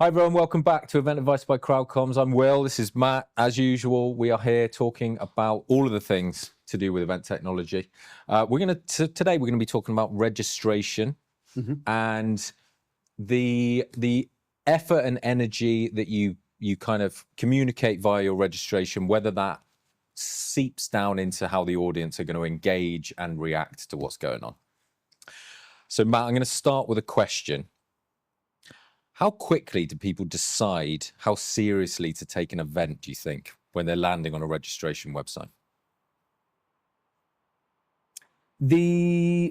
Hi everyone, welcome back to Event Advice by Crowdcoms. I'm Will, this is Matt. As usual, we are here talking about all of the things to do with event technology. Today we're going to be talking about registration and the effort and energy that you kind of communicate via your registration, whether that seeps down into how the audience are going to engage and react to what's going on. So Matt, I'm going to start with a question. How quickly do people decide how seriously to take an event, do you think, when they're landing on a registration website?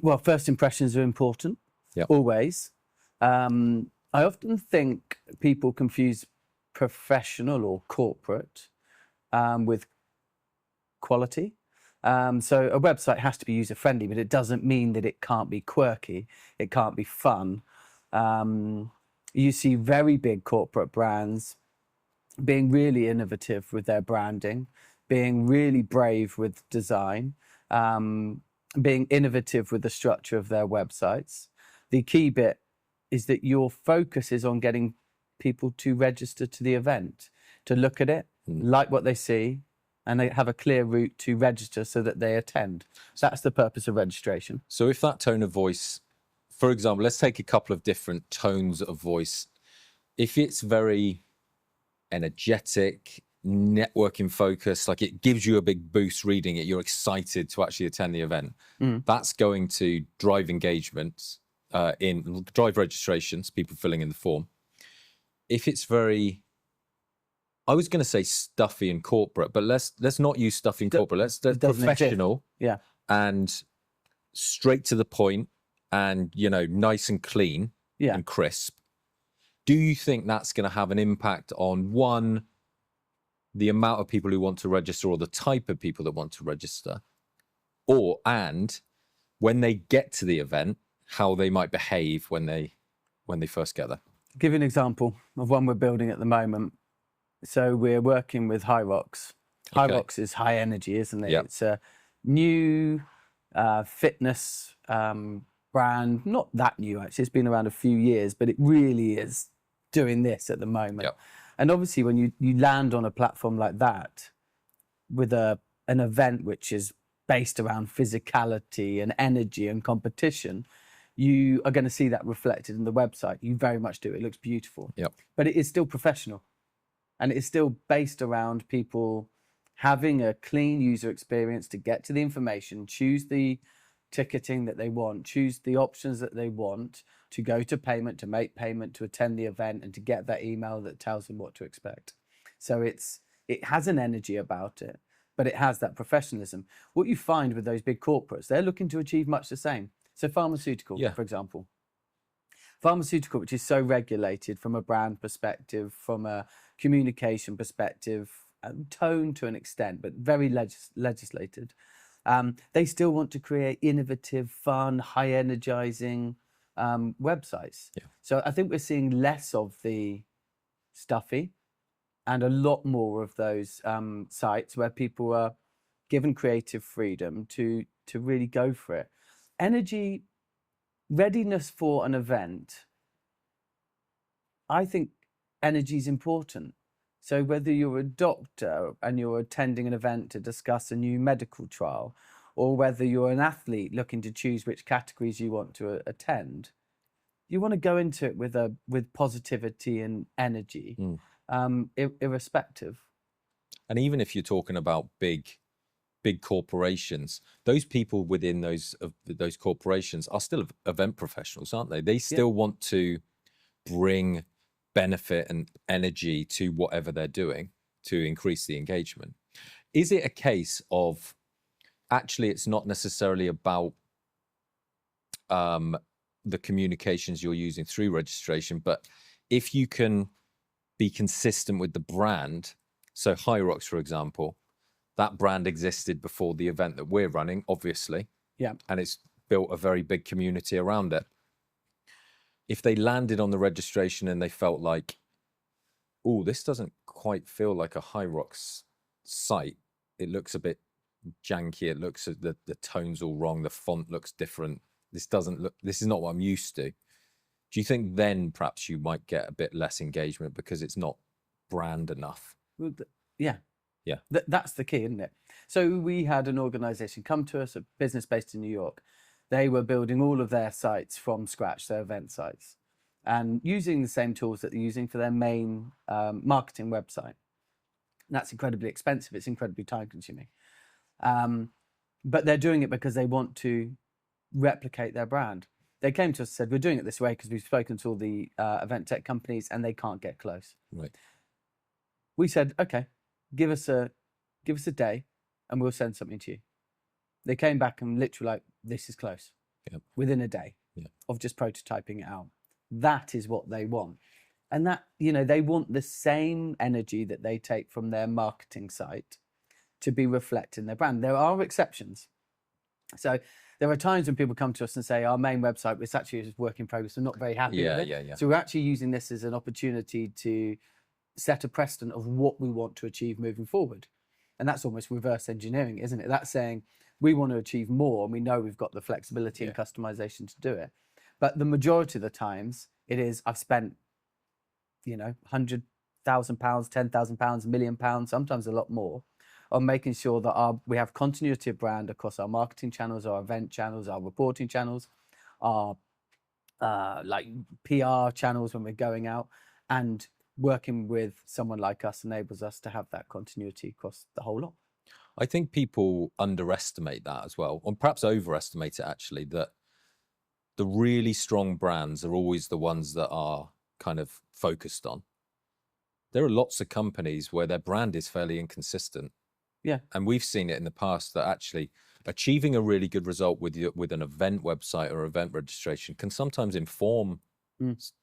Well, first impressions are important, always. I often think people confuse professional or corporate with quality. So a website has to be user-friendly, but it doesn't mean that it can't be quirky, it can't be fun. You see very big corporate brands being really innovative with their branding, being really brave with design, being innovative with the structure of their websites. The key bit is that your focus is on getting people to register to the event, to look at it, like what they see, and they have a clear route to register so that they attend. That's the purpose of registration. So if that tone of voice, for example, let's take a couple of different tones of voice. If it's very energetic, networking focused, like it gives you a big boost reading it, you're excited to actually attend the event, that's going to drive engagement, drive registrations, people filling in the form. If it's very, I was going to say stuffy and corporate, but let's not use stuffy and corporate. Let's professional, and straight to the point, and nice and clean and crisp. Do you think that's going to have an impact on, one, the amount of people who want to register or the type of people that want to register, and when they get to the event, how they might behave when they first get there? I'll give you an example of one we're building at the moment. So we're working with Hyrox. Hyrox is high energy, isn't it? It's a new fitness brand, not that new actually, it's been around a few years, but it really is doing this at the moment. And obviously when you land on a platform like that with an event which is based around physicality and energy and competition, you are going to see that reflected in the website. You very much do. It looks beautiful. But it is still professional, and it is still based around people having a clean user experience to get to the information, choose the ticketing that they want, choose the options that they want, to go to payment, to make payment, to attend the event, and to get that email that tells them what to expect. So it has an energy about it, but it has that professionalism. What you find with those big corporates, they're looking to achieve much the same. So pharmaceutical, for example. Pharmaceutical, which is so regulated from a brand perspective, from a communication perspective, tone to an extent, but very legislated. They still want to create innovative, fun, high energizing websites. So I think we're seeing less of the stuffy and a lot more of those sites where people are given creative freedom to really go for it. Energy, readiness for an event, I think energy is important. So whether you're a doctor and you're attending an event to discuss a new medical trial, or whether you're an athlete looking to choose which categories you want to attend, you want to go into it with positivity and energy, irrespective. And even if you're talking about big corporations, those people within those corporations are still event professionals, aren't they? They still want to bring benefit and energy to whatever they're doing to increase the engagement. Is it a case of actually it's not necessarily about the communications you're using through registration, but if you can be consistent with the brand? So Hyrox, for example, that brand existed before the event that we're running, obviously, and it's built a very big community around it. If they landed on the registration and they felt like, oh, this doesn't quite feel like a Hyrox site, it looks a bit janky, it looks, the tone's all wrong, the font looks different, this is not what I'm used to. Do you think then perhaps you might get a bit less engagement because it's not brand enough? Well, yeah. Yeah. That's the key, isn't it? So we had an organization come to us, a business based in New York. They were building all of their sites from scratch, their event sites, and using the same tools that they're using for their main marketing website. And that's incredibly expensive. It's incredibly time consuming. But they're doing it because they want to replicate their brand. They came to us and said, we're doing it this way because we've spoken to all the event tech companies and they can't get close. Right. We said, okay, give us a day and we'll send something to you. They came back and literally like, this is close. Yep. Within a day of just prototyping it out. That is what they want. And that, they want the same energy that they take from their marketing site to be reflected in their brand. There are exceptions. So there are times when people come to us and say, our main website, it's actually a work in progress. We're not very happy with it. Yeah. So we're actually using this as an opportunity to set a precedent of what we want to achieve moving forward. And that's almost reverse engineering, isn't it? That's saying we want to achieve more and we know we've got the flexibility and customization to do it. But the majority of the times it is, I've spent, £100,000, £10,000, £1 million, sometimes a lot more, on making sure that we have continuity of brand across our marketing channels, our event channels, our reporting channels, our like PR channels when we're going out, and working with someone like us enables us to have that continuity across the whole lot. I think people underestimate that as well, or perhaps overestimate it actually, that the really strong brands are always the ones that are kind of focused on. There are lots of companies where their brand is fairly inconsistent. Yeah. And we've seen it in the past that actually achieving a really good result with an event website or event registration can sometimes inform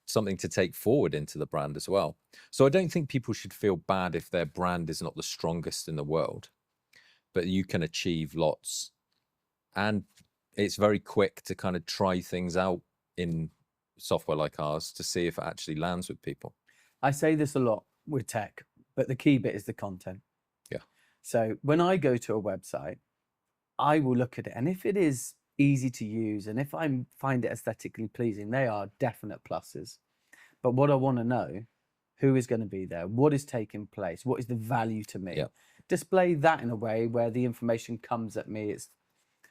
something to take forward into the brand as well. So I don't think people should feel bad if their brand is not the strongest in the world, but you can achieve lots. And it's very quick to kind of try things out in software like ours to see if it actually lands with people. I say this a lot with tech, but the key bit is the content. Yeah. So when I go to a website, I will look at it, and if it is easy to use and if I find it aesthetically pleasing, they are definite pluses. But what I want to know, who is going to be there, what is taking place, what is the value to me? Yeah. Display that in a way where the information comes at me. It's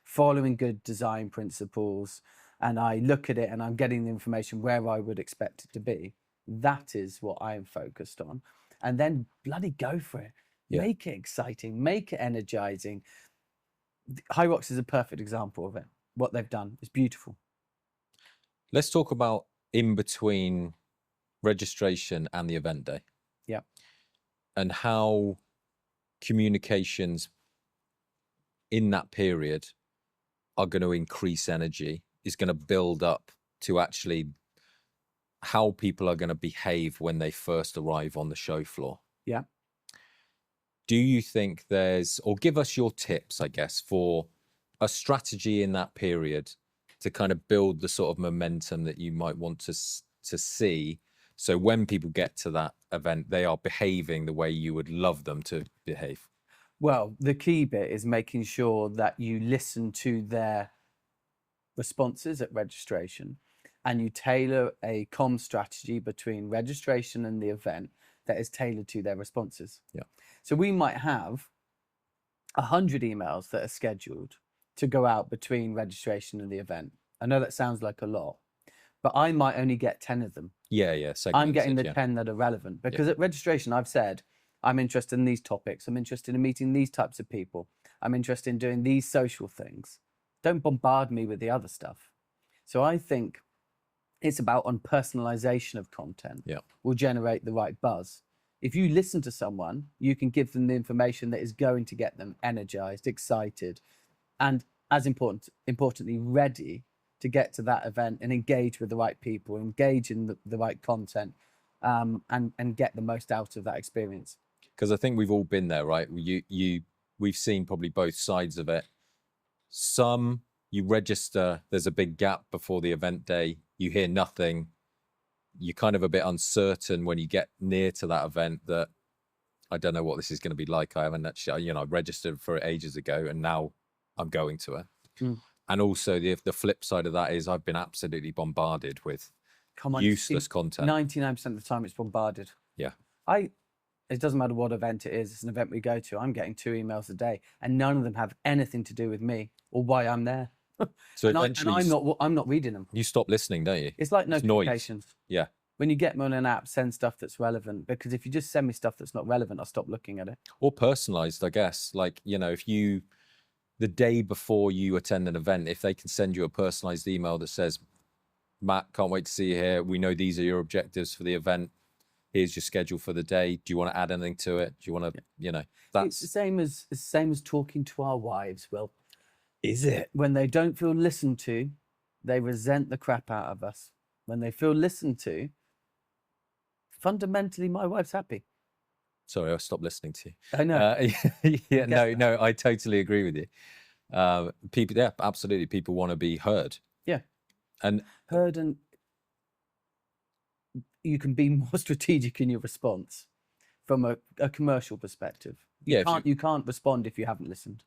following good design principles, and I look at it and I'm getting the information where I would expect it to be. That is what I am focused on. And then bloody go for it. Yeah. Make it exciting, make it energizing. High Rocks is a perfect example of it. What they've done is beautiful. Let's talk about in between registration and the event day. Yeah. And how communications in that period are going to increase energy, is going to build up to actually how people are going to behave when they first arrive on the show floor. Yeah. Do you think or give us your tips, I guess, for a strategy in that period to kind of build the sort of momentum that you might want to see, so when people get to that event, they are behaving the way you would love them to behave? Well, the key bit is making sure that you listen to their responses at registration and you tailor a comm strategy between registration and the event that is tailored to their responses. Yeah. So we might have 100 emails that are scheduled to go out between registration and the event. I know that sounds like a lot, but I might only get 10 of them. Yeah. I'm getting the 10 that are relevant because at registration, I've said, I'm interested in these topics. I'm interested in meeting these types of people. I'm interested in doing these social things. Don't bombard me with the other stuff. So I think it's about on personalization of content will generate the right buzz. If you listen to someone, you can give them the information that is going to get them energized, excited, and as importantly, ready to get to that event and engage with the right people, engage in the right content, and get the most out of that experience. Because I think we've all been there, right? We've seen probably both sides of it. Some, you register, there's a big gap before the event day, you hear nothing, you're kind of a bit uncertain when you get near to that event that I don't know what this is going to be like. I haven't actually, I registered for it ages ago and now I'm going to it. And also the flip side of that is I've been absolutely bombarded with Come on, useless content. 99% of the time it's bombarded. Yeah. It doesn't matter what event it is. It's an event we go to. I'm getting 2 emails a day, and none of them have anything to do with me or why I'm there. So and eventually, I'm not reading them. you stop listening, don't you? It's like It's notifications. noise. Yeah. When you get me on an app, send stuff that's relevant, because if you just send me stuff that's not relevant, I'll stop looking at it. Or personalized, I guess. Like, you know, if you, the day before you attend an event, if they can send you a personalized email that says, Matt, can't wait to see you here. We know these are your objectives for the event. Here's your schedule for the day. Do you want to add anything to it? Do you want to, you know, It's the same as talking to our wives, Will. Is it? When they don't feel listened to, they resent the crap out of us. When they feel listened to, fundamentally, my wife's happy. Sorry, I stopped listening to you. I know. Yeah, no, I totally agree with you. People, yeah, absolutely. People want to be heard. Yeah. And Heard, and you can be more strategic in your response from a commercial perspective. You can't respond if you haven't listened.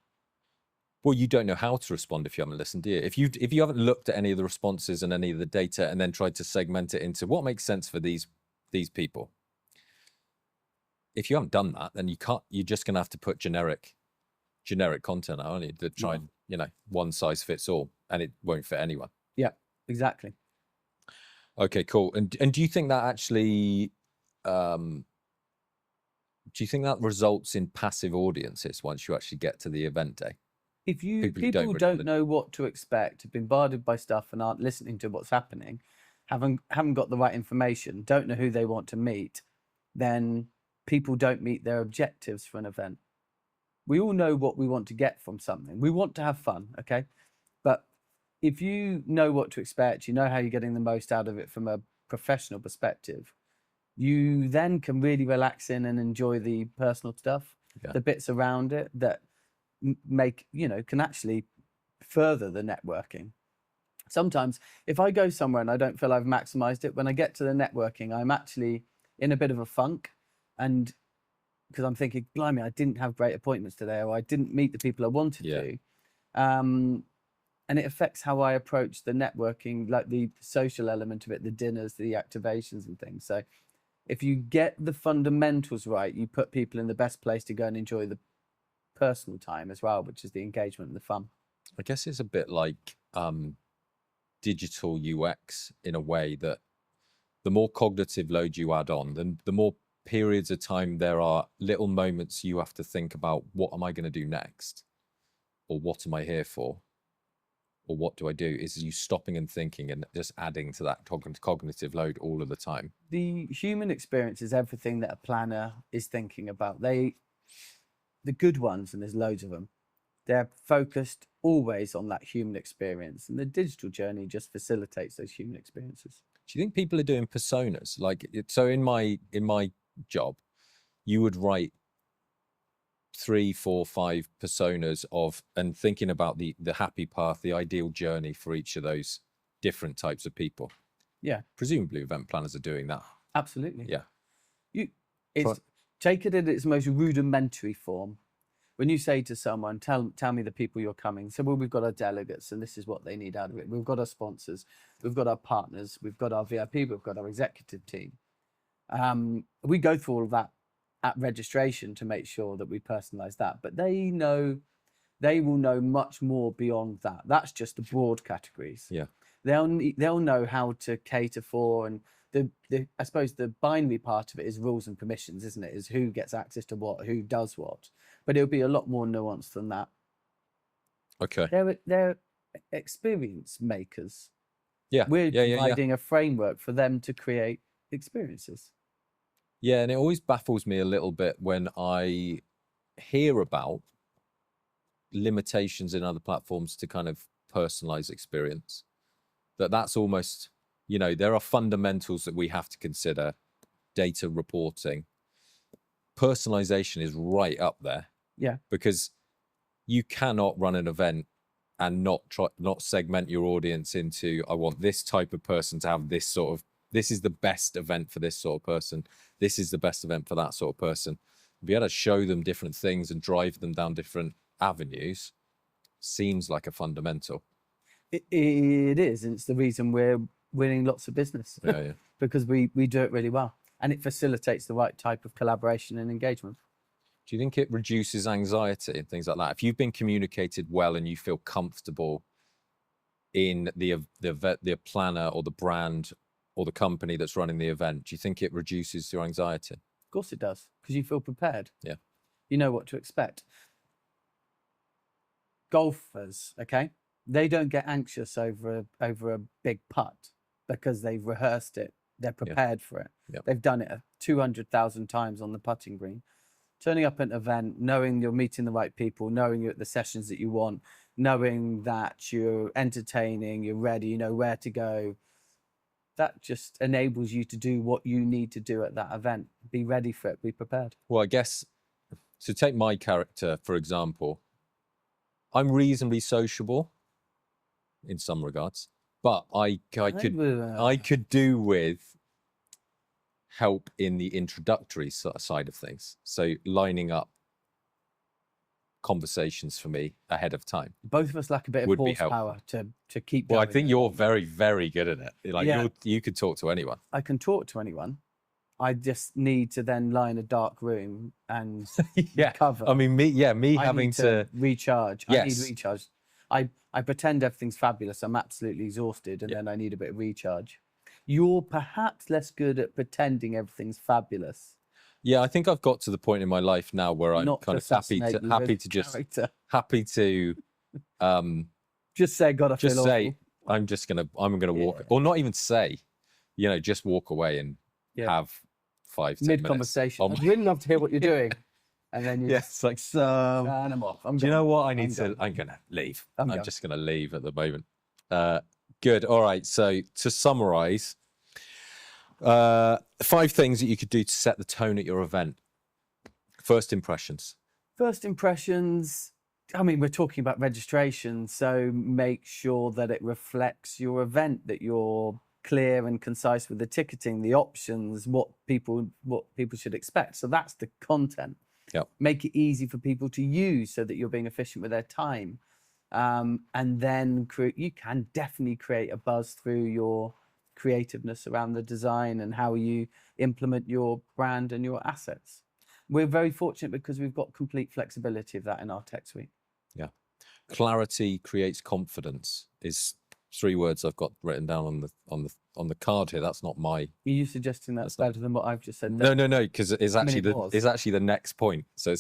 Well, you don't know how to respond if you haven't listened, do you? If you haven't looked at any of the responses and any of the data and then tried to segment it into what makes sense for these people. If you haven't done that, then you're just gonna have to put generic content out, aren't you? To try and, you know, one size fits all, and it won't fit anyone. Yeah, exactly. Okay, cool. And do you think that actually do you think that results in passive audiences once you actually get to the event day? If people don't know what to expect, have been bombarded by stuff and aren't listening to what's happening, haven't got the right information, don't know who they want to meet, then people don't meet their objectives for an event. We all know what we want to get from something. We want to have fun, okay? But if you know what to expect, you know how you're getting the most out of it from a professional perspective, you then can really relax in and enjoy the personal stuff, the bits around it that make, you know, can actually further the networking. Sometimes if I go somewhere and I don't feel I've maximized it, when I get to the networking, I'm actually in a bit of a funk, and because I'm thinking, blimey, I didn't have great appointments today, or I didn't meet the people I wanted to. And it affects how I approach the networking, like the social element of it, the dinners, the activations and things. So if you get the fundamentals right, you put people in the best place to go and enjoy the personal time as well, which is the engagement and the fun. I guess it's a bit like digital UX in a way that the more cognitive load you add on, then the more periods of time there are little moments you have to think about, what am I going to do next? Or what am I here for? Or what do I do? Is you stopping and thinking and just adding to that cognitive load all of the time. The human experience is everything that a planner is thinking about. The good ones, and there's loads of them, they're focused always on that human experience, and the digital journey just facilitates those human experiences. Do you think people are doing personas? Like, so in my job, you would write 3, 4, 5 personas of, and thinking about the happy path, the ideal journey for each of those different types of people. Yeah. Presumably event planners are doing that. Absolutely. Yeah. Take it in its most rudimentary form. When you say to someone, tell me the people you're coming. So, well, we've got our delegates and this is what they need out of it. We've got our sponsors, we've got our partners, we've got our VIP, we've got our executive team. We go through all of that at registration to make sure that we personalize that. But they will know much more beyond that. That's just the broad categories. Yeah. They'll know how to cater for, and I suppose the binary part of it is rules and permissions, isn't it? Is who gets access to what, who does what. But it'll be a lot more nuanced than that. Okay. They're experience makers. Yeah. We're providing a framework for them to create experiences. Yeah, and it always baffles me a little bit when I hear about limitations in other platforms to kind of personalize experience. That's almost, you know, there are fundamentals that we have to consider. Data reporting, personalization is right up there. Yeah. Because you cannot run an event and not segment your audience into, I want this type of person to have this sort of, this is the best event for this sort of person. This is the best event for that sort of person. Be able to show them different things and drive them down different avenues seems like a fundamental. It is, and it's the reason we're winning lots of business Yeah. because we do it really well, and it facilitates the right type of collaboration and engagement. Do you think it reduces anxiety and things like that? If you've been communicated well and you feel comfortable in the planner or the brand or the company that's running the event, do you think it reduces your anxiety? Of course it does, because you feel prepared. Yeah. You know what to expect. Golfers, okay, they don't get anxious over a big putt because they've rehearsed it. They're prepared for it. Yeah. They've done it 200,000 times on the putting green. Turning up at an event, knowing you're meeting the right people, knowing you're at the sessions that you want, knowing that you're entertaining, you're ready, you know where to go. That just enables you to do what you need to do at that event. Be ready for it, be prepared. Well, I guess, so take my character, for example. I'm reasonably sociable in some regards, but I could do with help in the introductory side of things. So lining up conversations for me ahead of time. Both of us lack a bit of horsepower to keep going. Well, I think you're very, very good at it. Like you could talk to anyone. I can talk to anyone. I just need to then lie in a dark room and recover. I mean, me having to recharge. Yes. I need recharge. I pretend everything's fabulous. I'm absolutely exhausted, and then I need a bit of recharge. You're perhaps less good at pretending everything's fabulous. Yeah, I think I've got to the point in my life now where I'm kind of happy to just say, God, I feel awful. I'm gonna walk, or not even say, just walk away and have 5 10 mid conversation. I'd really love to hear what you're doing, and then it's like, so and I'm off. Do you know what I need to? I'm gonna leave. I'm just gonna leave at the moment. Good. All right. So to summarize, 5 things that you could do to set the tone at your event. First impressions. I mean, we're talking about registration, so make sure that it reflects your event, that you're clear and concise with the ticketing, the options, what people should expect. So that's the content. Yep. Make it easy for people to use so that you're being efficient with their time. And then you can definitely create a buzz through your creativeness around the design and how you implement your brand and your assets. We're very fortunate because we've got complete flexibility of that in our tech suite. Yeah. Clarity creates confidence is 3 words I've got written down on the card here. That's not my. Are you suggesting that's better than what I've just said? No, because it's actually the next point. So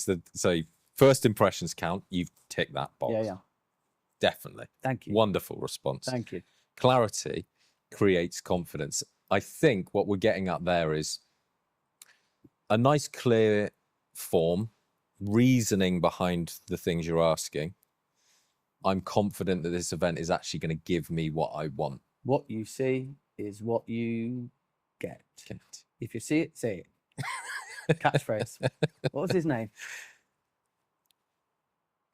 first impressions count. You've ticked that box. Yeah. Definitely. Thank you. Wonderful response. Thank you. Clarity creates confidence. I think what we're getting at there is a nice, clear form, reasoning behind the things you're asking. I'm confident that this event is actually going to give me what I want. What you see is what you get. If you see it, say it. Catchphrase. What was his name?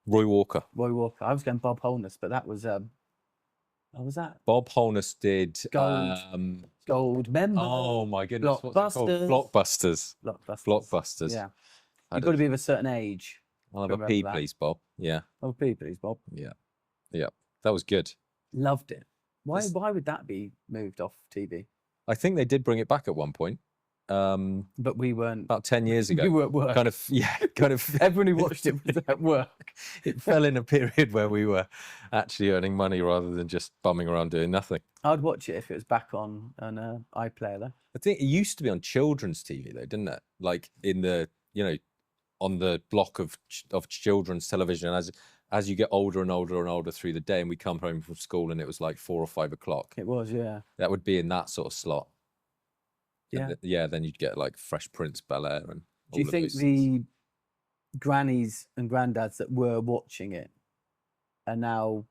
Roy Walker. I was going Bob Holness, but that was what was that? Bob Holness did Gold member. Oh my goodness! Blockbusters. Blockbusters. Yeah, you've got to be of a certain age. I'll have a pee, please, Bob. Yeah. Oh, pee, please, Bob. Yeah. That was good. Loved it. Why would that be moved off TV? I think they did bring it back at one point. But we weren't. About 10 years ago. We were at work. Kind of. Everyone who watched it was at work. It fell in a period where we were actually earning money rather than just bumming around doing nothing. I'd watch it if it was back on an iPlayer though. I think it used to be on children's TV though, didn't it? Like in the, on the block of children's television. As you get older and older and older through the day, and we come home from school and it was like 4 or 5 o'clock. It was, yeah. That would be in that sort of slot. Yeah. Then you'd get like Fresh Prince, Bel-Air, and. Do you think the grannies and granddads that were watching it are now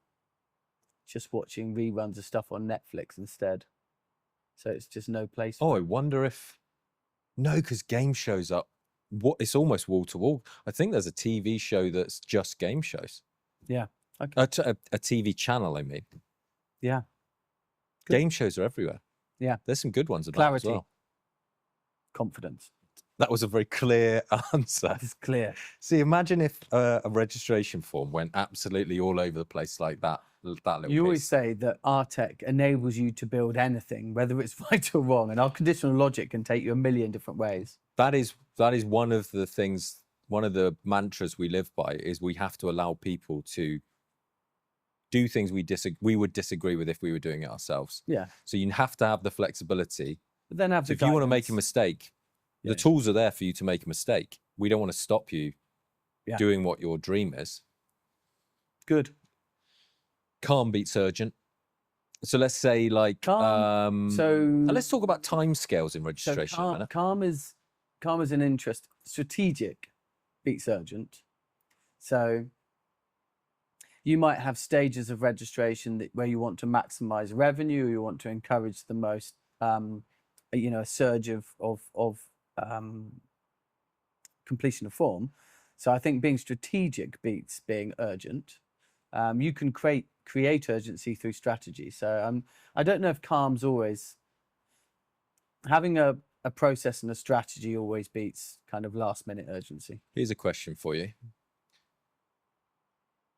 just watching reruns of stuff on Netflix instead? So it's just no place. I wonder if. No, because game shows up. It's almost wall to wall. I think there's a TV show that's just game shows. Yeah. Okay. A TV channel, I mean. Yeah. Good. Game shows are everywhere. Yeah. There's some good ones about Clarity. as well. Confidence. That was a very clear answer. It's clear. See, imagine if a registration form went absolutely all over the place like that. That little You always piece. say that our tech enables you to build anything, whether it's right or wrong, and our conditional logic can take you a million different ways. That is one of the things, one of the mantras we live by is we have to allow people to do things we would disagree with if we were doing it ourselves. Yeah. So you have to have the flexibility. But then have So the if you want to make a guidance. mistake, Yeah. the tools are there for you to make a mistake. We don't want to stop you Yeah. doing what your dream is. Good. Calm beats urgent. So let's say like Calm. and let's talk about timescales in registration. So calm is an interest. Strategic beats urgent. So you might have stages of registration where you want to maximize revenue, or you want to encourage the most, a surge of completion of form. So I think being strategic beats being urgent. You can create urgency through strategy. So I don't know if calm's always having a process and a strategy always beats kind of last minute urgency. Here's a question for you.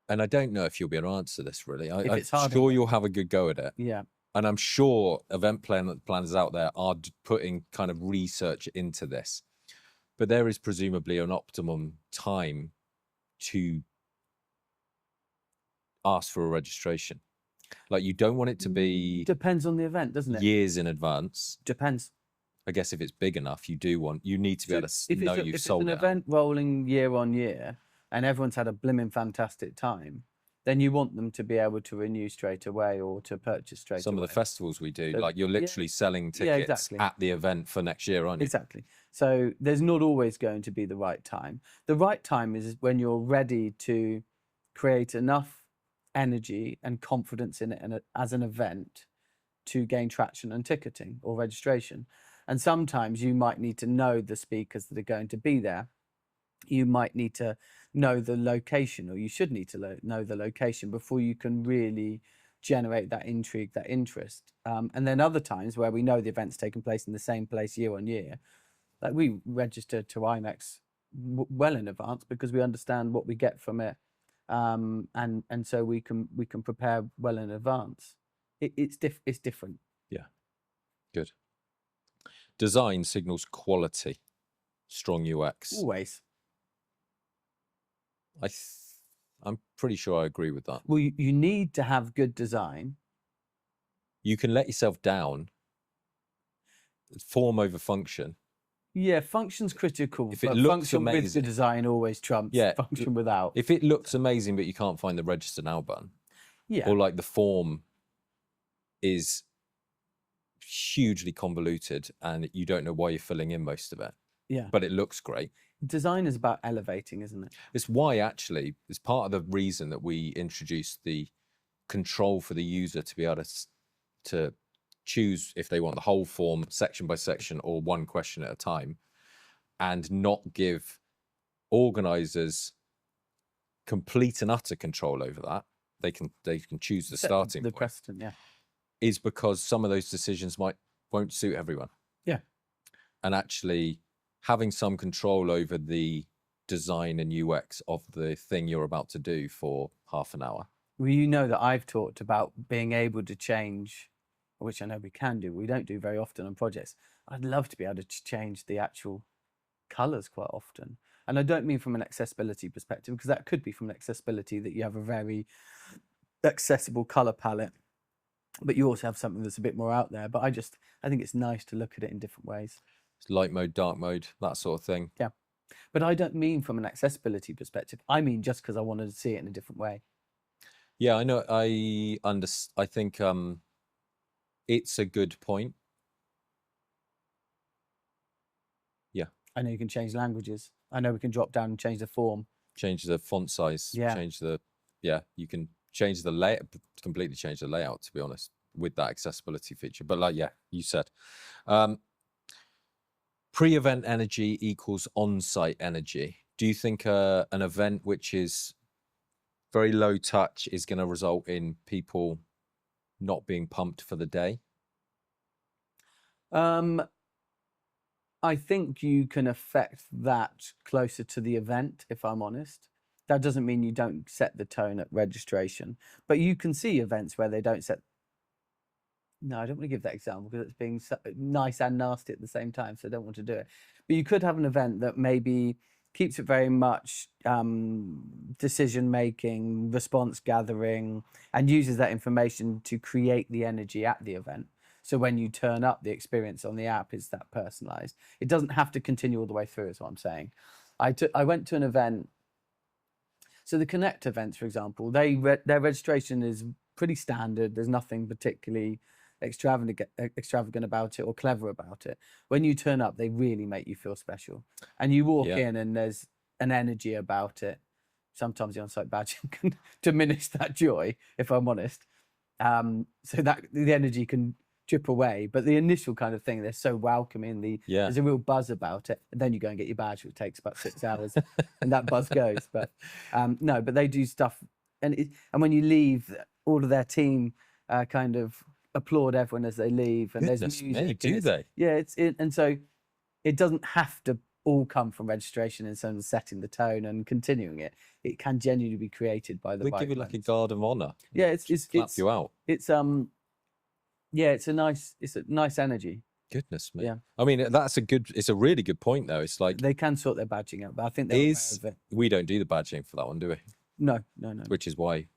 And I don't know if you'll be able to answer this really. I'm sure you'll have a good go at it. Yeah. And I'm sure event planners out there are putting kind of research into this. But there is presumably an optimum time to ask for a registration. Like you don't want it to be... Depends on the event, doesn't it? Years in advance. Depends. I guess if it's big enough, you need to be able to know you've sold it. If it's an event rolling year on year and everyone's had a blimmin' fantastic time, then you want them to be able to renew straight away or to purchase straight away. Some of the festivals we do, like you're literally selling tickets at the event for next year, aren't you? Exactly. So there's not always going to be the right time. The right time is when you're ready to create enough energy and confidence in it as an event to gain traction and ticketing or registration. And sometimes you might need to know the speakers that are going to be there. You might need to know the location, or you should need to know the location before you can really generate that intrigue, that interest. And then other times where we know the event's taking place in the same place year on year, like we register to IMEX well in advance because we understand what we get from it, and so we can prepare well in advance. It's different. Yeah, good. Design signals quality, strong UX. Always. I'm pretty sure I agree with that. Well, you need to have good design. You can let yourself down. Form over function. Yeah, function's critical. If it looks function amazing, with the design always trumps function without. If it looks amazing, but you can't find the register now button, or like the form is hugely convoluted and you don't know why you're filling in most of it. Yeah, but it looks great. Design is about elevating, isn't it? It's why actually it's part of the reason that we introduced the control for the user to be able to choose if they want the whole form section by section or one question at a time, and not give organizers complete and utter control over that. They can choose the starting point. Precedent, yeah. Is because some of those decisions won't suit everyone. Yeah. And actually having some control over the design and UX of the thing you're about to do for half an hour. Well, you know that I've talked about being able to change, which I know we can do. We don't do very often on projects. I'd love to be able to change the actual colors quite often. And I don't mean from an accessibility perspective, because that could be from an accessibility that you have a very accessible color palette, but you also have something that's a bit more out there. But I think it's nice to look at it in different ways. It's light mode, dark mode, that sort of thing. Yeah. But I don't mean from an accessibility perspective. I mean just because I wanted to see it in a different way. Yeah, I know. I think it's a good point. Yeah. I know you can change languages. I know we can drop down and change the form. Change the font size. Yeah. You can change the layout, completely change the layout, to be honest, with that accessibility feature. But like, yeah, you said. Pre-event energy equals on-site energy. Do you think an event which is very low touch is going to result in people not being pumped for the day? I I think you can affect that closer to the event, if I'm honest. That doesn't mean you don't set the tone at registration, but you can see events where they don't set. No, I don't want to give that example because it's being nice and nasty at the same time, so I don't want to do it. But you could have an event that maybe keeps it very much decision making, response gathering, and uses that information to create the energy at the event. So when you turn up, the experience on the app is that personalized. It doesn't have to continue all the way through, is what I'm saying. I went to an event. So the Connect events, for example, their registration is pretty standard. There's nothing particularly extravagant about it or clever about it. When you turn up, they really make you feel special. And you walk in and there's an energy about it. Sometimes the on-site badging can diminish that joy, if I'm honest. So that the energy can chip away, but the initial kind of thing, they're so welcoming. There's a real buzz about it, and then you go and get your badge, which takes about 6 hours, and that buzz goes. But no, but they do stuff, and when you leave, all of their team kind of applaud everyone as they leave, and Goodness there's music. Me, do they? Yeah, and so it doesn't have to all come from registration in terms of setting the tone and continuing it. It can genuinely be created by the. They give you like a guard of honor. Yeah, it's clap you out. It's yeah, it's a nice energy. Goodness me. Yeah. I mean, it's a really good point though. It's like they can sort their badging out, but I think they're aware of it. We don't do the badging for that one, do we? No. Which is why.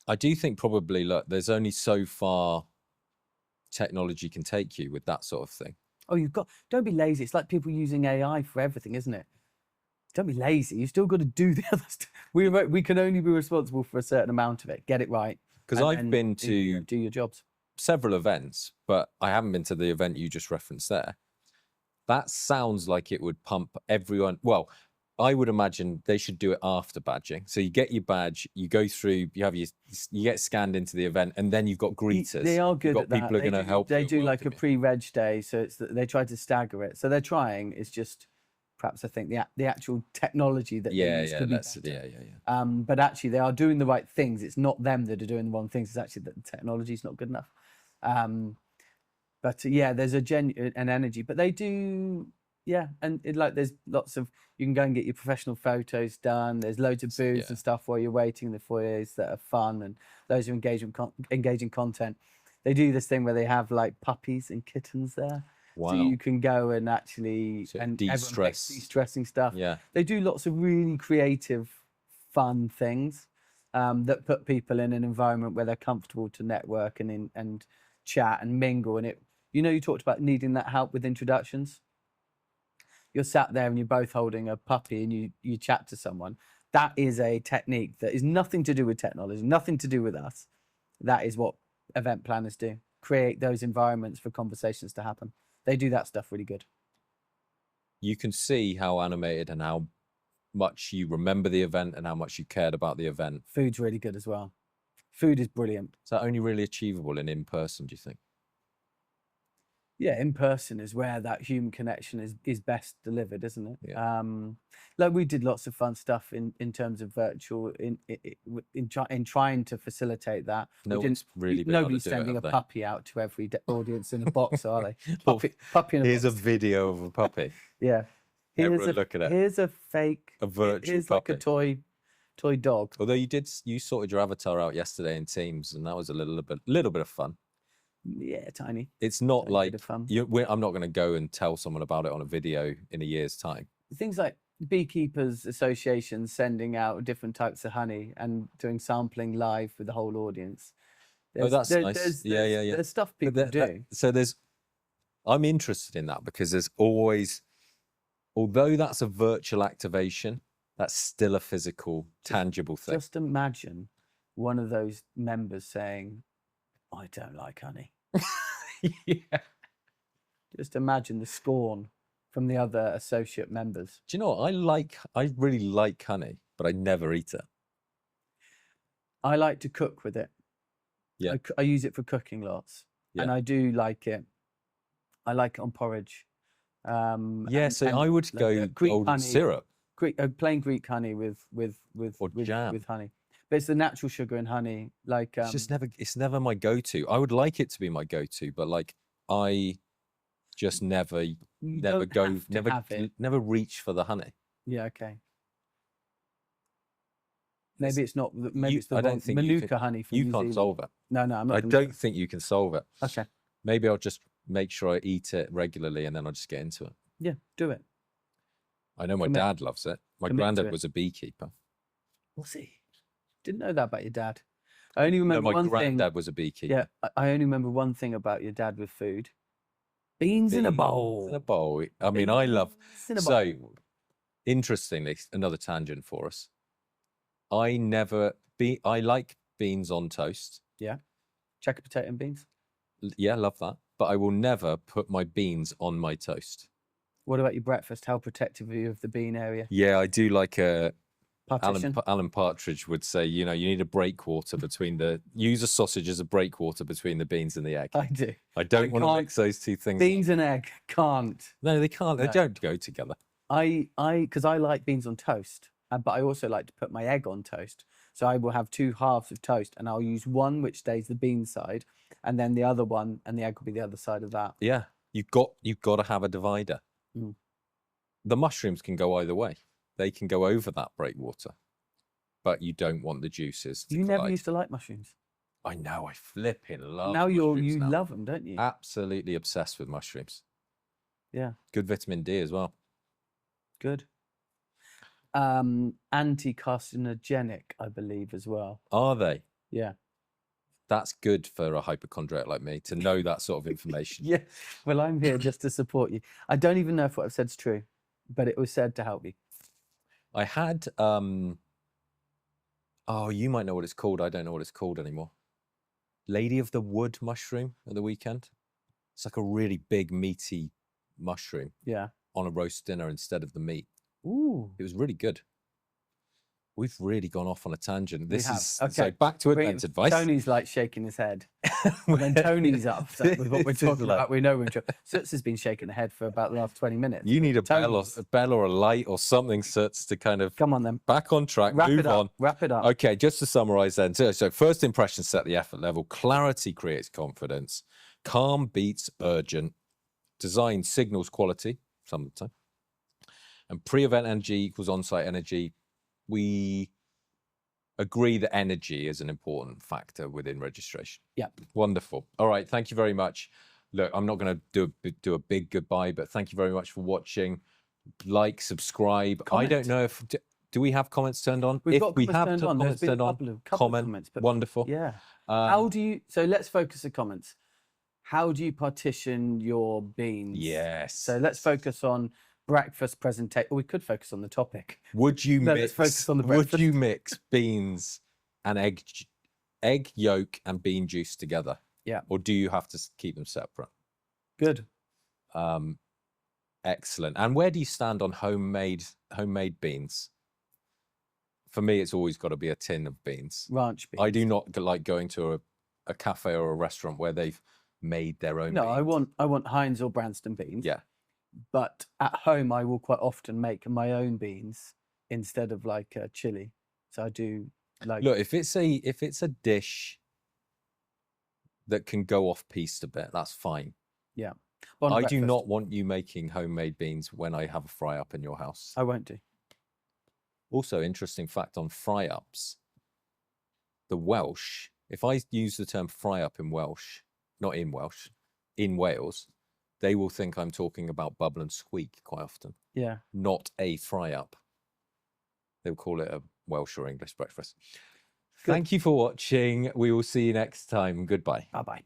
I do think probably, look, there's only so far technology can take you with that sort of thing. Oh, don't be lazy. It's like people using AI for everything, isn't it? Don't be lazy. You still got to do the other stuff. We can only be responsible for a certain amount of it. Get it right. Because I've been to do your jobs. Several events, but I haven't been to the event you just referenced there. That sounds like it would pump everyone. Well, I would imagine they should do it after badging. So you get your badge, you go through, you get scanned into the event, and then you've got greeters. They are good at that. People who are going to help. They do like a pre-reg day, so they try to stagger it. So they're trying. It's just perhaps I think the actual technology that they use could be better. But actually, they are doing the right things. It's not them that are doing the wrong things. It's actually that the technology is not good enough. But yeah, there's an energy. But they do. Yeah, and there's lots of, you can go and get your professional photos done. There's loads of booths and stuff while you're waiting in the foyers that are fun, and loads of engaging content. They do this thing where they have like puppies and kittens there. Wow. So you can go and actually de-stressing stuff. Yeah. They do lots of really creative, fun things that put people in an environment where they're comfortable to network and chat and mingle. And you talked about needing that help with introductions. You're sat there and you're both holding a puppy and you chat to someone. That is a technique that is nothing to do with technology, nothing to do with us. That is what event planners do. Create those environments for conversations to happen. They do that stuff really good. You can see how animated and how much you remember the event and how much you cared about the event. Food's really good as well. Food is brilliant. Is that only really achievable in person, do you think? Yeah, in person is where that human connection is best delivered, isn't it? Yeah. We did lots of fun stuff in terms of virtual in trying to facilitate that. Nobody's sending a puppy out to every audience in a box, are they? Puppy in a box. Here's a video of a puppy. Yeah. Look at it. Here's a fake. A virtual Here's puppy. like a toy dog. Although you sorted your avatar out yesterday in Teams, and that was a little bit of fun. Yeah, tiny. It's not like fun. I'm not going to go and tell someone about it on a video in a year's time. Things like beekeepers associations sending out different types of honey and doing sampling live with the whole audience. That's nice. There's stuff people do. I'm interested in that because there's always, although that's a virtual activation, that's still a physical, tangible thing. Just imagine one of those members saying, "I don't like honey." Yeah. Just imagine the scorn from the other associate members. Do you know what? I really like honey, but I never eat it. I like to cook with it. Yeah. I use it for cooking lots. Yeah. And I do like it. I like it on porridge. I would go Greek golden honey, syrup. Plain Greek honey with jam. With honey. But it's the natural sugar and honey. Like it's never my go-to. I would like it to be my go-to, but like I just never reach for the honey. Yeah, okay. Maybe it's not. Maybe it's the I don't think Manuka honey from New you can't Zealand. solve it. No, I'm not. I don't think you can solve it. Okay. Maybe I'll just make sure I eat it regularly, and then I'll just get into it. Yeah, do it. I know my dad loves it. My granddad was a beekeeper. Was he? Didn't know that about your dad. I only remember one thing. My granddad was a beekeeper. Yeah, I only remember one thing about your dad with food. Beans in a bowl. In a bowl. I mean, I love. So, interestingly, another tangent for us. I like beans on toast. Yeah. Checker potato and beans. Yeah, love that. But I will never put my beans on my toast. What about your breakfast? How protective are you of the bean area? Yeah, I do like a partition. Alan Partridge would say, you need a breakwater between use a sausage as a breakwater between the beans and the egg. I do. I don't want to mix those two things. Beans and egg can't. No, they can't. They don't go together. Because I like beans on toast, but I also like to put my egg on toast. So I will have two halves of toast, and I'll use one which stays the bean side, and then the other one, and the egg will be the other side of that. Yeah, you've got to have a divider. Mm. The mushrooms can go either way. They can go over that breakwater, but you don't want the juices to collide. Never used to like mushrooms. I know. I flipping love. Now you love them, don't you? Absolutely obsessed with mushrooms. Yeah. Good vitamin D as well. Good. Anti-carcinogenic, I believe, as well. Are they? Yeah. That's good for a hypochondriac like me to know that sort of information. Yeah. Well, I'm here just to support you. I don't even know if what I've said is true, but it was said to help you. I had, you might know what it's called. I don't know what it's called anymore. Lady of the Wood mushroom at the weekend. It's like a really big, meaty mushroom. Yeah. On a roast dinner instead of the meat. Ooh. It was really good. We've really gone off on a tangent. Okay. So back to advanced advice. Tony's like shaking his head. When Tony's upset with what we're talking about, we know we're in trouble. Sutz has been shaking the head for about the last 20 minutes. You need a bell or a light or something, Sutz, to kind of come on then. Back on track. Move on. Wrap it up. Okay, just to summarize then. So first impressions set the effort level. Clarity creates confidence. Calm beats urgent. Design signals quality some of the time. And pre-event energy equals on-site energy. We agree that energy is an important factor within registration. Yeah. Wonderful. All right. Thank you very much. Look, I'm not going to do a big goodbye, but thank you very much for watching. Like, subscribe. Comment. I don't know if do we have comments turned on? We've got we comments have comments turned on, couple of comments, but wonderful. Yeah. How do you? So let's focus the comments. How do you partition your beans? Yes. So let's focus on breakfast presentation. We could focus on the topic. Would you let's focus on the breakfast. Would you mix beans and egg yolk and bean juice together? Yeah. Or do you have to keep them separate? Good. Excellent. And where do you stand on homemade beans? For me, it's always got to be a tin of beans. Ranch beans. I do not like going to a cafe or a restaurant where they've made their own. No, beans. I want Heinz or Branston beans. Yeah. But at home, I will quite often make my own beans instead of like chili. So I do like. Look, if it's a dish that can go off piste a bit, that's fine. Yeah. I do not want you making homemade beans when I have a fry up in your house. I won't do. Also, interesting fact on fry ups. The Welsh, if I use the term fry up in Welsh, not in Welsh, in Wales, they will think I'm talking about bubble and squeak quite often. Yeah. Not a fry up. They'll call it a Welsh or English breakfast. Good. Thank you for watching. We will see you next time. Goodbye. Bye-bye.